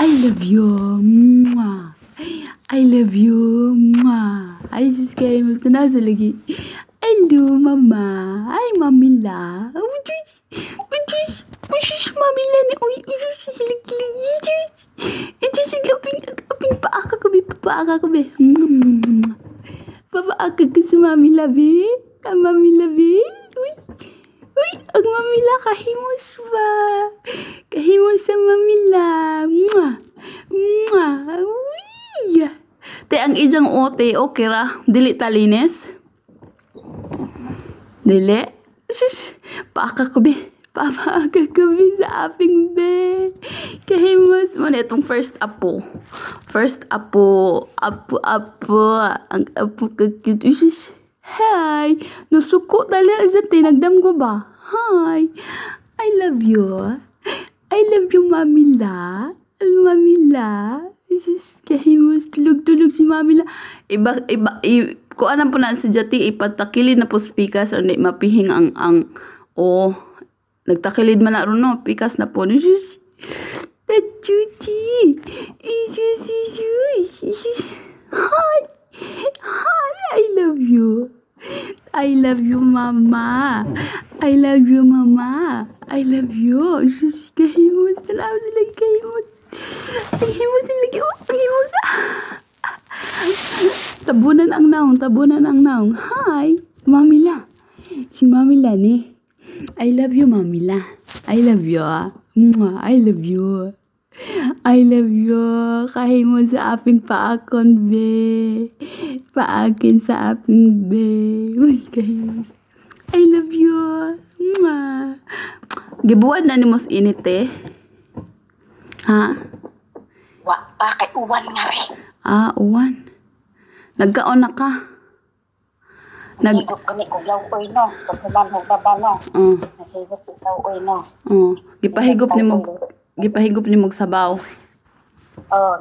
I love you. Mwah. I love you. Mwah. Ay, sis kayo. Gusto na sa lagi. Hello, mama. Ay, mamila. Ujush. Ujush. Ujush, mamila ni. Uy, ujush. Hilig-hilig. Ujush. Ujush, aping paaka ko, be. Paaka ko, be. Papaaka ko sa mamila, be. Ang mamila, be. Uy. Uy, ang mamila, kahimos ba? Kahimos sa mamila. Mwah. Mwah. Uy. Te, ang ijang ote, okay ra. Dili talinis. Dili. Sus, paaka ko, be. Papaaka ko, be, sa aping, be. Kahimos mo na itong first apo. First apo. Apo. Ang apo ka cute. Sus. Hi! Nasuko talaga sa tinagdam ko ba? Hi! I love you. I love you, Mamila. Mamila. Isis, kahimos tulog-tulog si Mamila. Kung anong po na si Jati, ipatakilid na po sa pikas o hindi mapihing nagtakilid man na ron, no? Pikas na po. Isis, pachuti. Isis. Hi! Hi! I love you. I love you, Mama. I love you, Mama. I love you. Sus, kahimos. Salamat sila, kahimos. Kahimos sila, kahimos. Tabunan ang naong. Hi, Mamila. Si Mamila ni. I love you, Mamila. I love you. I love you. I love you. Kahimos sa aping paakon, be. Paakin sa aping, be. Uy, kahimos. I love you. Mwah. Gibuwan na ni mos init, eh. Ha? Wa pa kay uwan nga rin. Uwan. Nagkaon na ka. Nahigop kami uglaw oy no. Pagkuman mo baba no. Nahigop uglaw oy no. Gipahigop ni mog sabaw. Oh,